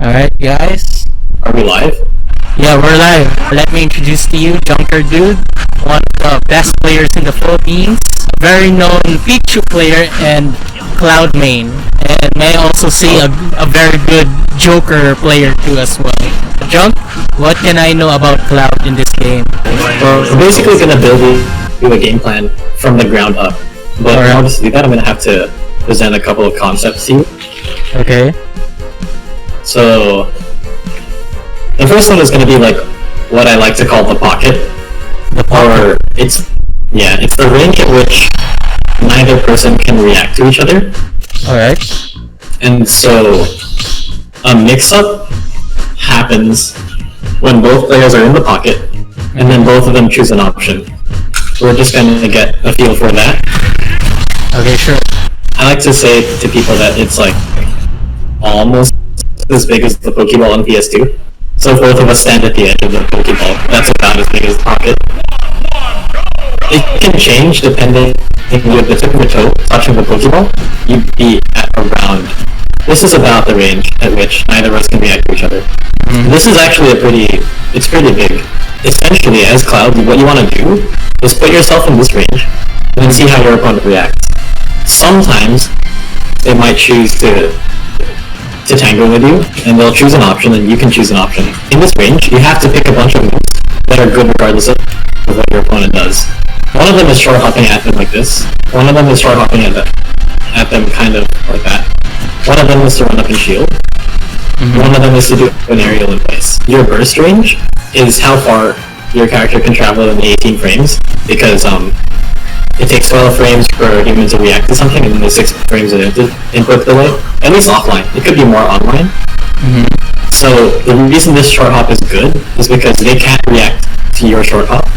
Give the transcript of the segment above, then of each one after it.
Alright, guys. Are we live? Yeah, we're live. Let me introduce to you Junkyarddude, one of the best players in the Philippines, a very known Pichu player and Cloud main, and may I also say a very good Joker player too as well. Junk, what can I know about Cloud in this game? Well, we're basically gonna build you a game plan from the ground up. But in order to do that, I'm gonna have to present a couple of concepts to you. Okay. So the first one is going to be like what I like to call the pocket. Or it's the range at which neither person can react to each other. Alright. And so a mix-up happens when both players are in the pocket and then both of them choose an option. We're just going to get a feel for that. Okay, sure. I like to say to people that it's like almost as big as the Pokeball on PS2. So if both of us stand at the edge of the Pokeball, that's about as big as the pocket. It can change depending with the tip of your toe touching the Pokeball, you'd be at around. This is about the range at which neither of us can react to each other. This is actually it's pretty big. Essentially, as Cloud, what you want to do is put yourself in this range and then see how your opponent reacts. Sometimes they might choose to tangle with you, and they'll choose an option, and you can choose an option. In this range, you have to pick a bunch of moves that are good regardless of what your opponent does. One of them is short hopping at them like this. One of them is short hopping at them kind of like that. One of them is to run up and shield. One of them is to do an aerial in place. Your burst range is how far your character can travel in 18 frames, because it takes 12 frames for a human to react to something, and then there's 6 frames of input delay. At least offline. It could be more online. So the reason this short hop is good is because they can't react to your short hop,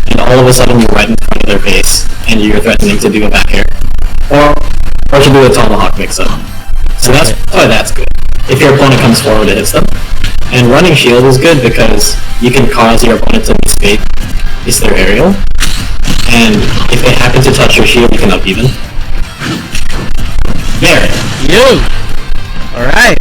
and all of a sudden you're right in front of their face, and you're threatening to do a back air, or to do a tomahawk mix-up. So that's why that's good. If your opponent comes forward, it hits them. And running shield is good because you can cause your opponent to misspace their aerial. And if they happen to touch your shield, you can up even. There! You! Alright!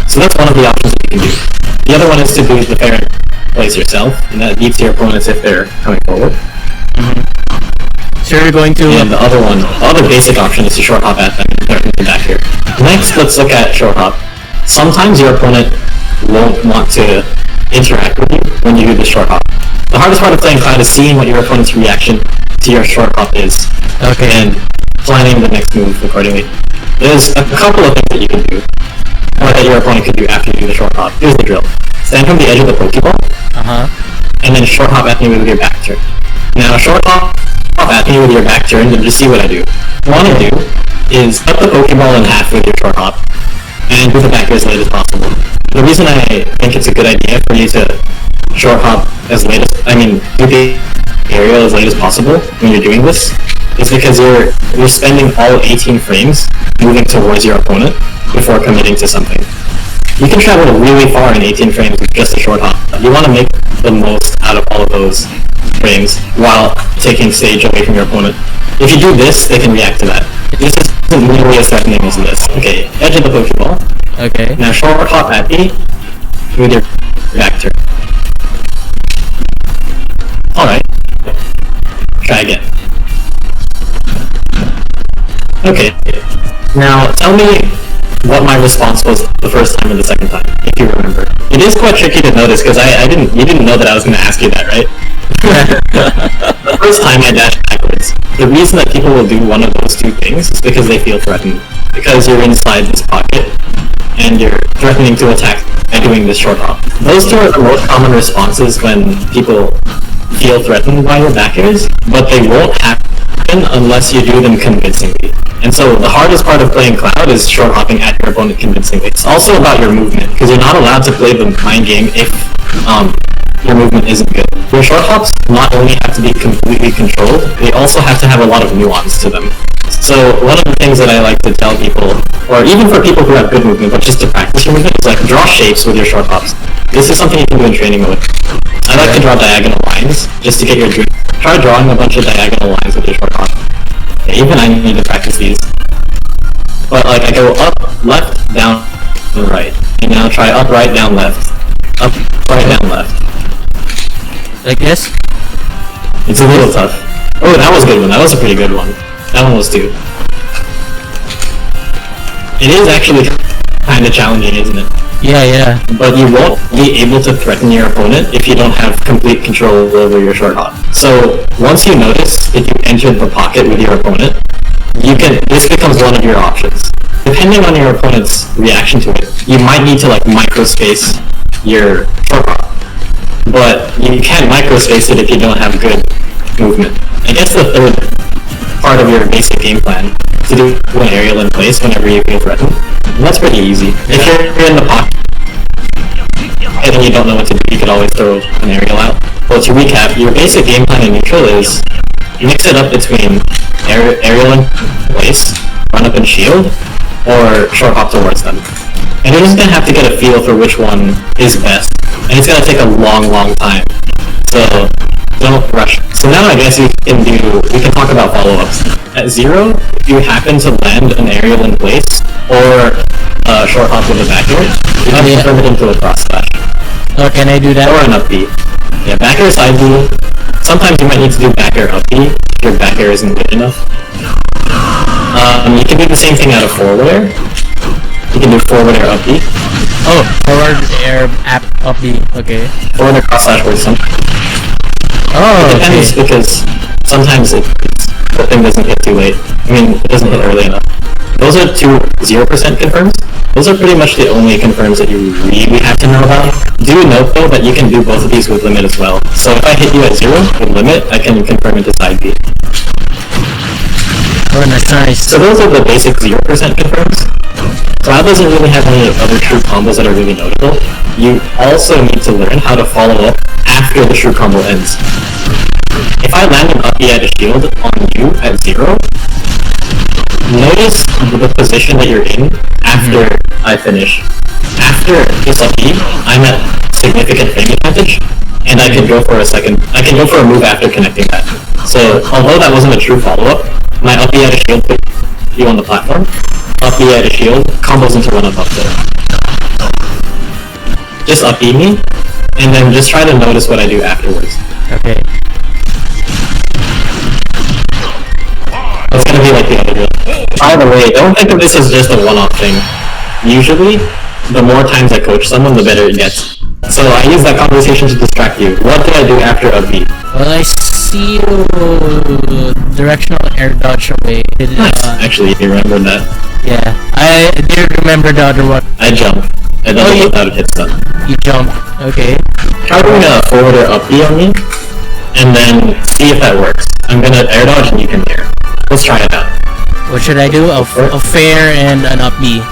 So that's one of the options that you can do. The other one is to do the fair plays yourself, and that beats your opponents if they're coming forward. So you're going to... And the other basic option is to short hop at them and threaten them back here. Next, let's look at short hop. Sometimes your opponent won't want to interact with you when you do the short hop. The hardest part of playing Cloud is seeing what your opponent's reaction to your short hop is, and planning the next move accordingly. There's a couple of things that you can do, or that your opponent could do after you do the short hop. Here's the drill. Stand from the edge of the Pokeball, and then short hop at me with your back turn. Now short hop at me with your back turn, and just see what I do. What I want to do is cut the Pokeball in half with your short hop, and do the back air as late as possible. The reason I think it's a good idea for you to short hop do the aerial as late as possible when you're doing this is because you're spending all 18 frames moving towards your opponent before committing to something. You can travel really far in 18 frames with just a short hop. You want to make the most out of all of those frames while taking stage away from your opponent. If you do this, they can react to that. This isn't nearly as threatening as this. Okay, edge of the Pokeball. Okay. Now short hop at me with your back turn. Alright. Try again. Okay. Now tell me what my response was the first time and the second time, if you remember. It is quite tricky to notice because you didn't know that I was going to ask you that, right? The first time I dashed backwards. The reason that people will do one of those two things is because they feel threatened. Because you're inside this pocket and you're threatening to attack by doing this short hop. Those two are the most common responses when people feel threatened by your back airs, but they won't happen unless you do them convincingly. And so the hardest part of playing Cloud is short hopping at your opponent convincingly. It's also about your movement, because you're not allowed to play the mind game if your movement isn't good. Your short hops not only have to be completely controlled, they also have to have a lot of nuance to them. So one of the things that I like to tell people, or even for people who have good movement, but just to practice your movement, is like draw shapes with your short hops. This is something you can do in training mode. I like to draw diagonal lines, just to get your drift. Try drawing a bunch of diagonal lines with your short hop. Yeah, even I need to practice these. But like I go up, left, down, and right. And now try up, right, down, left. Up, right, down, left. Like this? It's a little tough. Oh, that was a good one. That was a pretty good one. That one was 2. It is actually kind of challenging, isn't it? Yeah. But you won't be able to threaten your opponent if you don't have complete control over your short hop. So once you notice that you entered the pocket with your opponent, this becomes one of your options. Depending on your opponent's reaction to it, you might need to like microspace your short hop. But you can't microspace it if you don't have good movement. I guess the third part of your basic game plan to do an aerial in place whenever you feel threatened. And that's pretty easy. If you're in the pocket and you don't know what to do, you could always throw an aerial out. Well, to recap, your basic game plan in neutral is mix it up between aerial in place, run up and shield, or short hop towards them. And you're just gonna have to get a feel for which one is best. And it's gonna take a long time. So don't rush. So now I guess we can talk about follow-ups. At 0, if you happen to land an aerial in place, or a short hop with a back air, you can confirm it into a cross slash. Oh, can I do that? Or an up B. Yeah, back air, side B. Sometimes you might need to do back air, up B, if your back air isn't good enough. You can do the same thing out of forward air. You can do forward air, up B. Oh, forward air, up B, okay. Forward air, cross slash works sometimes. Oh, It depends, because sometimes the thing doesn't hit too late. I mean, it doesn't hit early enough. Those are 2 0% confirms. Those are pretty much the only confirms that you really have to know about. Do note though that you can do both of these with limit as well. So if I hit you at 0 with limit, I can confirm into side B. Oh, nice. So those are the basic 0% confirms. Cloud doesn't really have any other true combos that are really notable. You also need to learn how to follow up after the true combo ends. If I land an up B at a shield on you at 0, notice the position that you're in after I finish. After this up B, I'm at significant frame advantage, and I can go for a move after connecting that. So although that wasn't a true follow-up, my up B at a shield put you on the platform. Up B at a shield combos into run up there. Just up B me, and then just try to notice what I do afterwards. Okay. It's gonna be like the other drill. By the way, don't think of this as just a one-off thing. Usually, the more times I coach someone, the better it gets. So I use that conversation to distract you. What do I do after a beat? Well, I see you directional air dodge away. Actually, you remember that. Yeah, I do remember the other one. I jump. I don't know without a hit stun. You jump, okay. Try doing a forward or up B on me, and then see if that works. I'm gonna air dodge and you can air. Let's try it out. What should I do? A fair and an up B.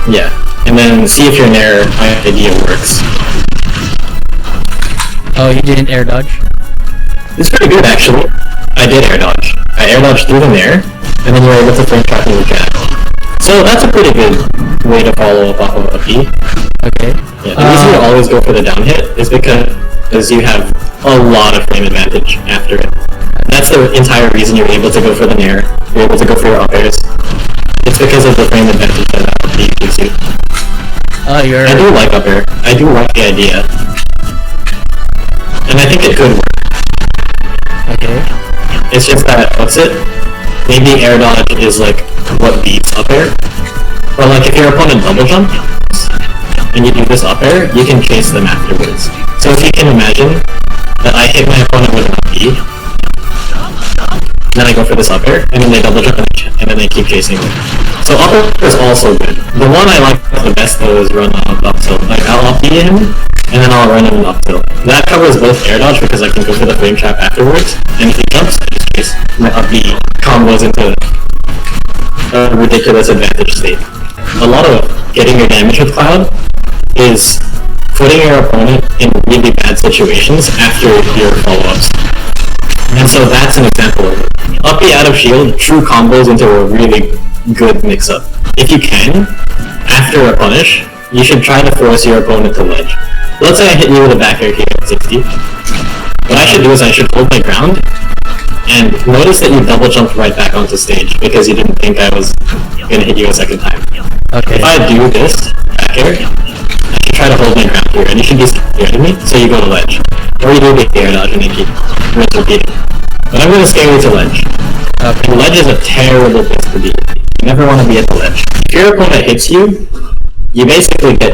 Yeah, and then see if your nair idea works. Oh, you didn't air dodge? It's pretty good actually. I did air dodge. I air dodged through the nair, and then you were able to frame trap me with jab. So that's a pretty good way to follow up off of a B. Okay. Yeah, the reason you always go for the down hit is because you have a lot of frame advantage after it. That's the entire reason you're able to go for the nair. You're able to go for your up airs. It's because of the frame advantage that up B gives you. Oh, I do like up air. I do like the idea. And I think it could work. Okay. It's just that, what's it? Maybe air dodge is like what beats up air. Or like if your opponent double jumps and you do this up air, you can chase them afterwards. So if you can imagine that I hit my opponent with an up B, then I go for this up air, and then they double jump and then they keep chasing me. So up air is also good. The one I like the best though is run up tilt. Like I'll up B him, and then I'll run him up tilt. That covers both air dodge because I can go for the frame trap afterwards, and if he jumps, I just chase. My up B combos into a ridiculous advantage state. A lot of getting your damage with Cloud is putting your opponent in really bad situations after your follow-ups. And so that's an example of it. Up B out of shield, true combos into a really good mix-up. If you can, after a punish, you should try to force your opponent to ledge. Let's say I hit you with a back air here at 60. What I should do is I should hold my ground, and notice that you double jumped right back onto stage because you didn't think I was gonna hit you a second time. Okay. If I do this back air, I should try to hold my ground here, and you should be scared of me, so you go to ledge. Or you do the air dodge and you keep repeating. But I'm gonna scare you to ledge. Okay. And ledge is a terrible place to be. You never want to be at the ledge. If your opponent hits you, you basically get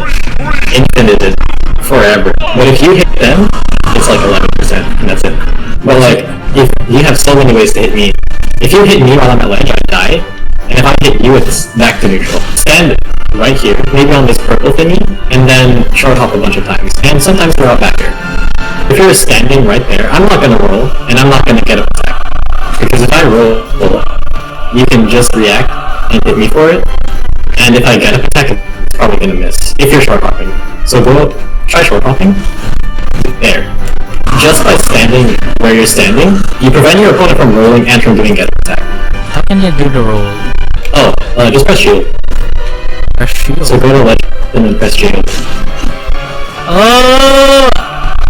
infinited forever. But if you hit them, it's like 11%, and that's it. But like, if you have so many ways to hit me. If you hit me while I'm at ledge, I die. And if I hit you, it's back to neutral. Stand right here, maybe on this purple thingy, and then short hop a bunch of times. And sometimes throw out back here. If you're standing right there, I'm not gonna roll, and I'm not gonna get up attack. Because if I roll, you can just react and hit me for it. And if I get up attack, it's probably gonna miss. If you're short hopping. So go, try short hopping. There. Just by standing where you're standing, you prevent your opponent from rolling and from doing get up attack. How can you do the roll? Oh, just press shield. Press shield? So go to ledge and then press shield. Oh!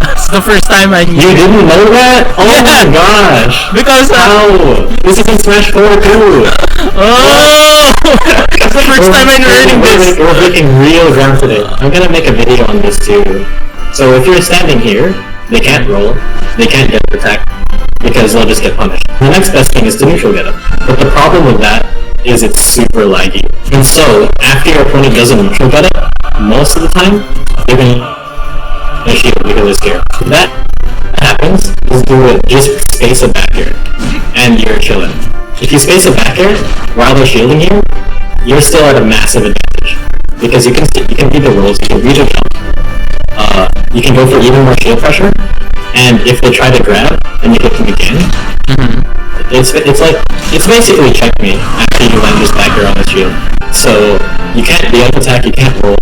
That's the first time I knew. You didn't know that? Oh my gosh! Because How? This is in Smash 4 too! Oh! That's the first time I'm learning this! We're making real ground today. I'm gonna make a video on this too. So if you're standing here, they can't roll, they can't get attacked, because they'll just get punished. The next best thing is to neutral get up. But the problem with that is it's super laggy. And so, after your opponent doesn't neutral get up, most of the time, they're gonna shield because they're scared. If that happens, just do it. Just space a back air, and you're chilling. If you space a back air while they're shielding you, you're still at a massive advantage because you can read the rolls, you can read a jump, you can go for even more shield pressure, and if they try to grab and you hit them again, it's basically checkmate after you land this back air on the shield. So you can't be up attack, you can't roll,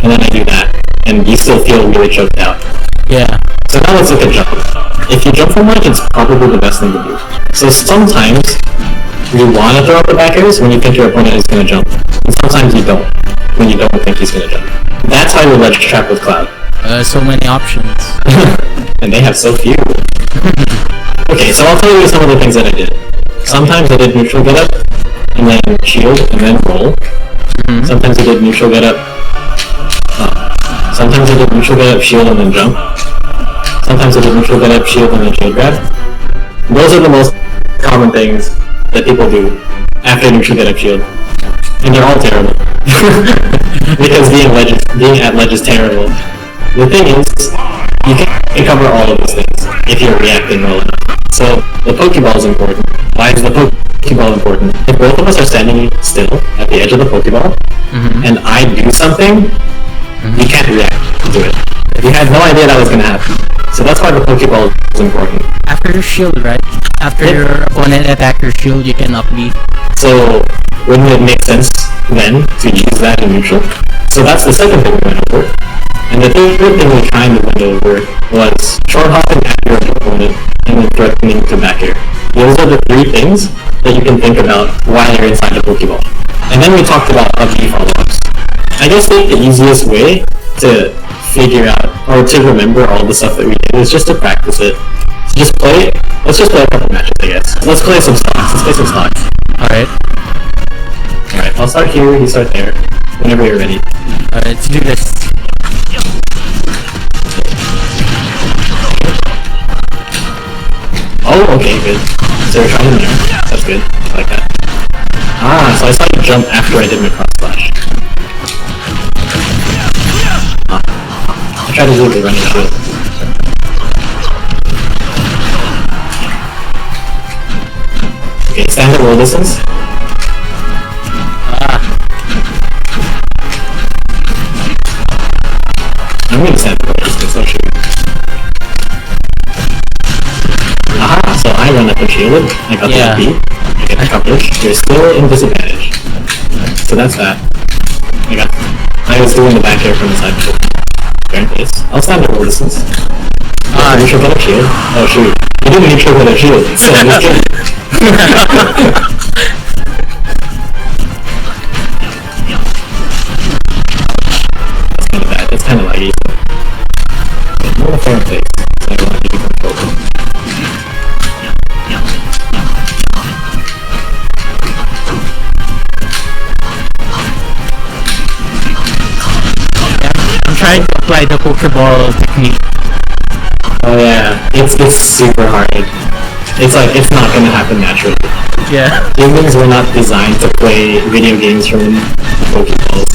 and then I do that, and you still feel really choked out. Yeah. So now let's look at jump. If you jump from ledge, it's probably the best thing to do. So sometimes you want to throw out the back airs when you think your opponent is going to jump, and sometimes you don't when you don't think he's going to jump. That's how you ledge trap with Cloud. So many options. And they have so few. Okay, so I'll tell you some of the things that I did. Sometimes I did neutral get up, and then shield, and then roll. Sometimes I did neutral get up. Sometimes I did neutral get up, shield, and then jump. Sometimes I did neutral get up, shield, and then shield grab. Those are the most common things that people do after neutral get up, shield. And they're all terrible. Because being at ledge is terrible. The thing is, you can cover all of those things if you're reacting well enough. So, the Pokeball is important. Why is the Pokeball important? If both of us are standing still at the edge of the Pokeball, and I do something, you can't react to it. You had no idea that was going to happen. So that's why the Pokeball is important. After your shield, right? After your opponent attack your shield, you can up B. So, wouldn't it make sense then to use that in neutral? So that's the second thing we went over. And the third thing we kind of went over was short hopping at your opponent and then threatening to back air. Those are the three things that you can think about while you're inside the Pokeball. And then we talked about PUBG follow-ups. I guess the easiest way to figure out or to remember all the stuff that we did is just to practice it. So just play. Let's just play a couple matches, I guess. Let's play some stocks. Let's play some stocks. Alright. Alright, I'll start here, you start there. Whenever you're ready. Alright, let's do this. Oh, okay, good. So you're trying in there. That's good. I like that. Ah, so I saw you jump after I did my cross slash. I tried to do the running shield. Okay, stand at roll distance. I'm gonna stand at roll distance, I'll show you. Aha, so I run up and shielded. I got the FP. I get the coverage. You're still in disadvantage. So that's that. I was doing the back air from the side before. Fair and face. I'll stand at roll distance. Neutral get up shield. Oh shoot. You didn't neutral get up shield, so I'm just kidding. That's kinda bad. It's kinda laggy. More fair and face. So I want to give you control. trying to apply the Pokeball technique. Oh yeah, it's super hard. It's like it's not gonna happen naturally. Yeah. Humans were not designed to play video games from Pokeballs.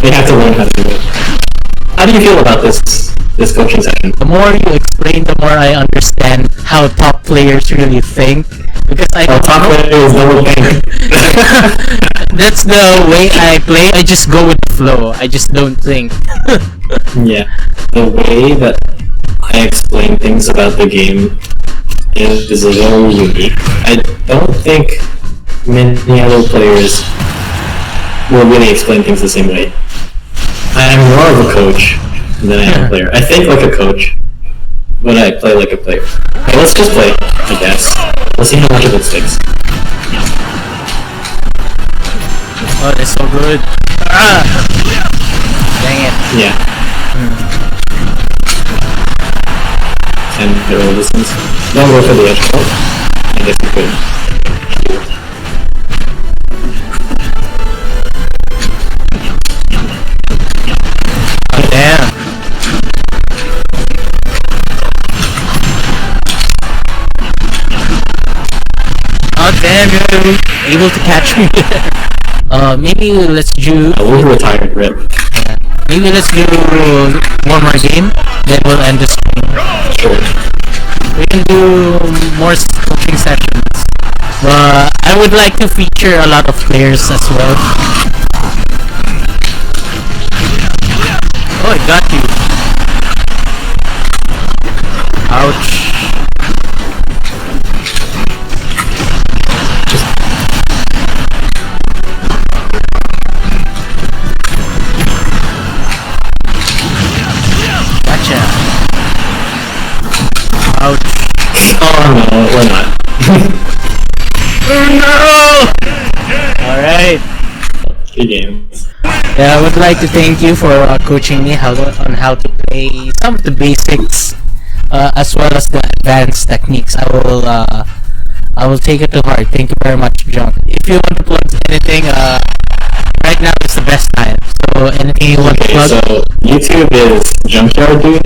They have to learn how to do it. How do you feel about this coaching session? The more you explain, the more I understand how top players really think. Because I don't top know. players don't think. That's the way I play. I just go with the flow. I just don't think. Yeah, the way that I explain things about the game is very unique. I don't think many other players will really explain things the same way. I'm more of a coach than I am a player. I think like a coach, but I play like a player. Okay, let's just play, I guess. We'll see how much of it sticks. Oh, that's so good. Ah! Dang it. Yeah. And there are distance. Don't go for the edge. Oh, I guess you could. Oh, damn. Oh, damn, you're able to catch me. Maybe let's do... We'll retire, Rip. Maybe let's do one more game, then we'll end the stream. Sure. We can do more coaching sessions. But I would like to feature a lot of players as well. Oh, I got you. Ouch. Gotcha. Ouch. Oh no, we're not. Oh no! Alright. Good games. Yeah, I would like to thank you for coaching me on how to play some of the basics, as well as the advanced techniques. I will take it to heart. Thank you very much, Junk. If you want to plug anything, right now is the best time. So anything you want to plug? So YouTube is Junkyarddude.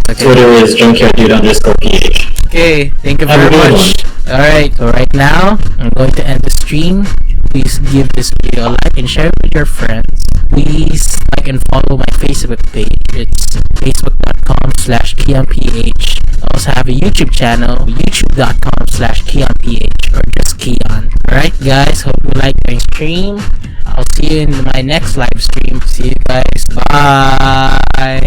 Okay. Twitter is Junkyarddude_PH. Okay, thank you Have a very good much. Alright, so right now, I'm going to end the stream. Please give this video a like and share it with your friends. Please like and follow my Facebook page. It's facebook.com/KeonPH. I also have a YouTube channel, youtube.com/KeonPH, or just Keon. Alright guys, hope you like my stream. I'll see you in my next live stream. See you guys. Bye.